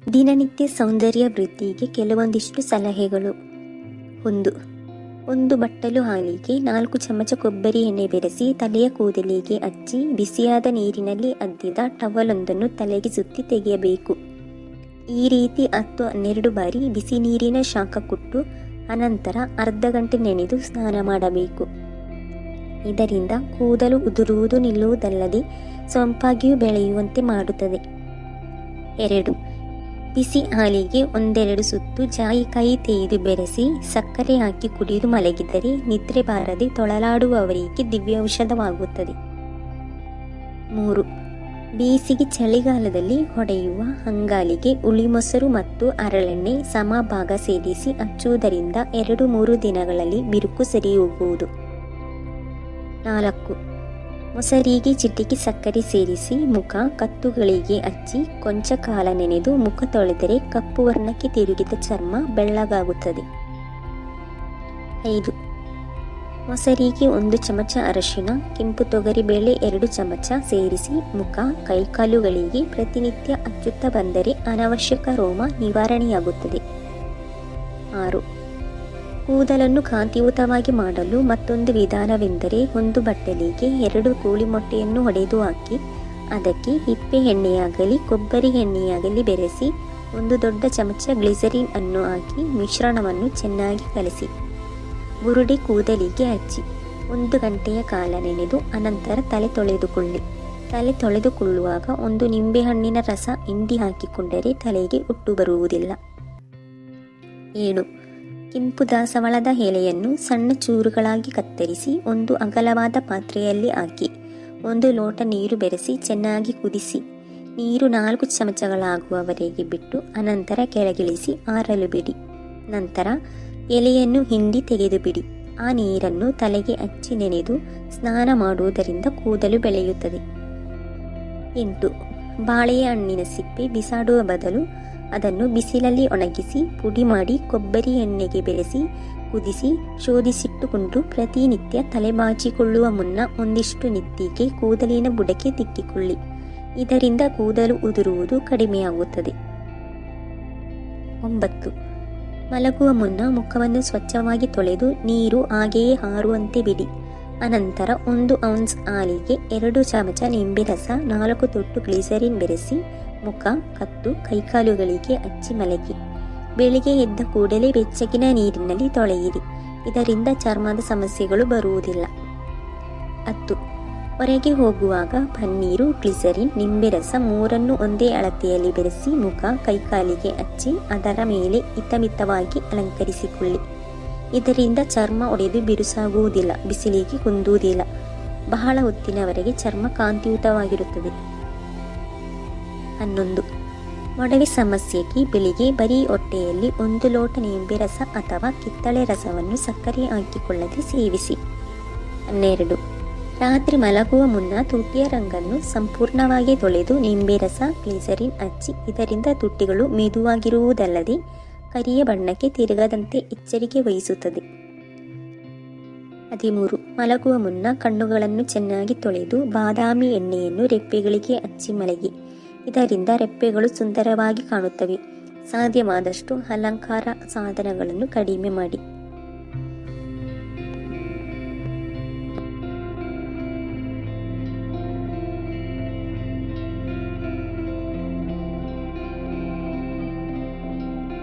ದಿನನಿತ್ಯ ಸೌಂದರ್ಯ ವೃದ್ಧಿಗೆ ಕೆಲವೊಂದಿಷ್ಟು ಸಲಹೆಗಳು. ಒಂದು ಬಟ್ಟಲು ಹಾಲಿಗೆ 4 ಚಮಚ ಕೊಬ್ಬರಿ ಎಣ್ಣೆ ಬೆರೆಸಿ ತಲೆಯ ಕೂದಲಿಗೆ ಹಚ್ಚಿ ಬಿಸಿಯಾದ ನೀರಿನಲ್ಲಿ ಅದ್ದಿದ ಟವಲೊಂದನ್ನು ತಲೆಗೆ ಸುತ್ತಿ ತೆಗೆಯಬೇಕು. ಈ ರೀತಿ 10-12 ಬಾರಿ ಬಿಸಿ ನೀರಿನ ಶಾಖ ಕೊಟ್ಟು ಅನಂತರ ಅರ್ಧ ಗಂಟೆ ನೆನೆದು ಸ್ನಾನ ಮಾಡಬೇಕು. ಇದರಿಂದ ಕೂದಲು ಉದುರುವುದು ನಿಲ್ಲುವುದಲ್ಲದೆ ಸೊಂಪಾಗಿಯೂ ಬೆಳೆಯುವಂತೆ ಮಾಡುತ್ತದೆ. 2. ಬಿಸಿ ಹಾಲಿಗೆ 1-2 ಸುತ್ತು ಜಾಯಿಕಾಯಿ ತೆಗೆದು ಬೆರೆಸಿ ಸಕ್ಕರೆ ಹಾಕಿ ಕುಡಿದು ಮಲಗಿದರೆ ನಿದ್ರೆ ಬಾರದೆ ತೊಳಲಾಡುವವರಿಗೆ ದಿವ್ಯೌಷಧವಾಗುತ್ತದೆ. 3. ಬೇಸಿಗೆ ಚಳಿಗಾಲದಲ್ಲಿ ಹೊಡೆಯುವ ಅಂಗಾಲಿಗೆ ಹುಳಿ ಮೊಸರು ಮತ್ತು ಹರಳೆಣ್ಣೆ ಸಮಭಾಗ ಸೇರಿಸಿ ಹಚ್ಚುವುದರಿಂದ 2-3 ದಿನಗಳಲ್ಲಿ ಬಿರುಕು ಸರಿ ಹೋಗುವುದು. 4. ಮೊಸರಿಗೆ ಚಿಟಿಕೆ ಸಕ್ಕರೆ ಸೇರಿಸಿ ಮುಖ ಕತ್ತುಗಳಿಗೆ ಹಚ್ಚಿ ಕೊಂಚ ಕಾಲ ನೆನೆದು ಮುಖ ತೊಳೆದರೆ ಕಪ್ಪು ವರ್ಣಕ್ಕೆ ತಿರುಗಿದ ಚರ್ಮ ಬೆಳ್ಳಗಾಗುತ್ತದೆ. 5. ಮೊಸರಿಗೆ 1 ಚಮಚ ಅರಶಿನ, ಕೆಂಪು ತೊಗರಿಬೇಳೆ 2 ಚಮಚ ಸೇರಿಸಿ ಮುಖ ಕೈಕಾಲುಗಳಿಗೆ ಪ್ರತಿನಿತ್ಯ ಹಚ್ಚುತ್ತಾ ಬಂದರೆ ಅನವಶ್ಯಕ ರೋಮ ನಿವಾರಣೆಯಾಗುತ್ತದೆ. 6. ಕೂದಲನ್ನು ಕಾಂತಿಯುತವಾಗಿ ಮಾಡಲು ಮತ್ತೊಂದು ವಿಧಾನವೆಂದರೆ ಒಂದು ಬಟ್ಟಲಿಗೆ 2 ಕೋಳಿ ಮೊಟ್ಟೆಯನ್ನು ಹೊಡೆದು ಹಾಕಿ ಅದಕ್ಕೆ ಹಿಪ್ಪೆ ಎಣ್ಣೆಯಾಗಲಿ ಕೊಬ್ಬರಿ ಎಣ್ಣೆಯಾಗಲಿ ಬೆರೆಸಿ 1 ದೊಡ್ಡ ಚಮಚ ಗ್ಲಿಸರಿನ್ ಅನ್ನು ಹಾಕಿ ಮಿಶ್ರಣವನ್ನು ಚೆನ್ನಾಗಿ ಕಲಸಿ ಬುರುಡೆ ಕೂದಲಿಗೆ ಹಚ್ಚಿ 1 ಗಂಟೆಯ ಕಾಲ ನೆನೆದು ಅನಂತರ ತಲೆ ತೊಳೆದುಕೊಳ್ಳುವಾಗ 1 ನಿಂಬೆಹಣ್ಣಿನ ರಸ ಹಿಂಡಿ ಹಾಕಿಕೊಂಡರೆ ತಲೆಗೆ ಹುಟ್ಟು ಬರುವುದಿಲ್ಲ. 7. ಕೆಂಪು ದಾಸವಾಳದ ಎಲೆಯನ್ನು ಸಣ್ಣ ಚೂರುಗಳಾಗಿ ಕತ್ತರಿಸಿ ಒಂದು ಅಗಲವಾದ ಪಾತ್ರೆಯಲ್ಲಿ ಹಾಕಿ 1 ಲೋಟ ನೀರು ಬೆರೆಸಿ ಚೆನ್ನಾಗಿ ಕುದಿಸಿ ನೀರು 4 ಚಮಚಗಳಾಗುವವರೆಗೆ ಬಿಟ್ಟು ಅನಂತರ ಕೆಳಗಿಳಿಸಿ ಆರಲು ಬಿಡಿ. ನಂತರ ಎಲೆಯನ್ನು ಹಿಂಡಿ ತೆಗೆದು ಬಿಡಿ. ಆ ನೀರನ್ನು ತಲೆಗೆ ಹಚ್ಚಿ ನೆನೆದು ಸ್ನಾನ ಮಾಡುವುದರಿಂದ ಕೂದಲು ಬೆಳೆಯುತ್ತದೆ. 8. ಬಾಳೆಯ ಹಣ್ಣಿನ ಸಿಪ್ಪೆ ಬಿಸಾಡುವ ಬದಲು ಅದನ್ನು ಬಿಸಿಲಲ್ಲಿ ಒಣಗಿಸಿ ಪುಡಿ ಮಾಡಿ ಕೊಬ್ಬರಿ ಎಣ್ಣೆಗೆ ಬೆರೆಸಿ ಕುದಿಸಿ ಶೋಧಿಸಿಟ್ಟುಕೊಂಡು ಪ್ರತಿನಿತ್ಯ ತಲೆ ಬಾಚಿಕೊಳ್ಳುವ ಮುನ್ನ ಒಂದಿಷ್ಟು ನೆತ್ತಿಗೆ ಕೂದಲಿನ ಬುಡಕ್ಕೆ ತಿಕ್ಕಿಕೊಳ್ಳಿ. ಇದರಿಂದ ಕೂದಲು ಉದುರುವುದು ಕಡಿಮೆಯಾಗುತ್ತದೆ. 9. ಮಲಗುವ ಮುನ್ನ ಮುಖವನ್ನು ಸ್ವಚ್ಛವಾಗಿ ತೊಳೆದು ನೀರು ಹಾಗೆಯೇ ಹಾರುವಂತೆ ಬಿಡಿ. ಅನಂತರ 1 ಔನ್ಸ್ ಹಾಲಿಗೆ 2 ಚಮಚ ನಿಂಬೆ ರಸ 4 ತೊಟ್ಟು ಗ್ಲಿಸರಿನ್ ಬೆರೆಸಿ ಮುಖ ಕತ್ತು ಕೈಕಾಲುಗಳಿಗೆ ಹಚ್ಚಿ ಮಲಗಿ. ಬೆಳಿಗ್ಗೆ ಎದ್ದ ಕೂಡಲೇ ಬೆಚ್ಚಗಿನ ನೀರಿನಲ್ಲಿ ತೊಳೆಯಿರಿ. ಇದರಿಂದ ಚರ್ಮದ ಸಮಸ್ಯೆಗಳು ಬರುವುದಿಲ್ಲ. 10. ಹೊರಗೆ ಹೋಗುವಾಗ ಪನ್ನೀರು ಗ್ಲಿಸರಿನ್ ನಿಂಬೆ ರಸ 3 ಒಂದೇ ಅಳತೆಯಲ್ಲಿ ಬೆರೆಸಿ ಮುಖ ಕೈಕಾಲಿಗೆ ಹಚ್ಚಿ ಅದರ ಮೇಲೆ ಹಿತಮಿತವಾಗಿ ಅಲಂಕರಿಸಿಕೊಳ್ಳಿ. ಇದರಿಂದ ಚರ್ಮ ಒಡೆದು ಬಿರುಸಾಗುವುದಿಲ್ಲ, ಬಿಸಿಲಿಗೆ ಕುಂದುವುದಿಲ್ಲ. ಬಹಳ ಹೊತ್ತಿನವರೆಗೆ ಚರ್ಮ ಕಾಂತಿಯುತವಾಗಿರುತ್ತದೆ. 11. ಮೊಡವೆ ಸಮಸ್ಯೆಗೆ ಬೆಳಿಗ್ಗೆ ಬರೀ ಹೊಟ್ಟೆಯಲ್ಲಿ 1 ಲೋಟ ನಿಂಬೆ ರಸ ಅಥವಾ ಕಿತ್ತಳೆ ರಸವನ್ನು ಸಕ್ಕರೆ ಹಾಕಿಕೊಳ್ಳದೆ ಸೇವಿಸಿ. 12. ರಾತ್ರಿ ಮಲಗುವ ಮುನ್ನ ತುಟಿಯ ರಂಗನ್ನು ಸಂಪೂರ್ಣವಾಗಿ ತೊಳೆದು ನಿಂಬೆ ರಸ ಗ್ಲಿಸರಿನ್ ಹಚ್ಚಿ. ಇದರಿಂದ ತುಟಿಗಳು ಮೆದುವಾಗಿರುವುದಲ್ಲದೆ ಕರಿಯ ಬಣ್ಣಕ್ಕೆ ತಿರುಗದಂತೆ ಎಚ್ಚರಿಕೆ ವಹಿಸುತ್ತದೆ. 13. ಮಲಗುವ ಮುನ್ನ ಕಣ್ಣುಗಳನ್ನು ಚೆನ್ನಾಗಿ ತೊಳೆದು ಬಾದಾಮಿ ಎಣ್ಣೆಯನ್ನು ರೆಪ್ಪೆಗಳಿಗೆ ಹಚ್ಚಿ ಮಲಗಿ. ಇದರಿಂದ ರೆಪ್ಪೆಗಳು ಸುಂದರವಾಗಿ ಕಾಣುತ್ತವೆ. ಸಾಧ್ಯವಾದಷ್ಟು ಅಲಂಕಾರ ಸಾಧನಗಳನ್ನು ಕಡಿಮೆ ಮಾಡಿ.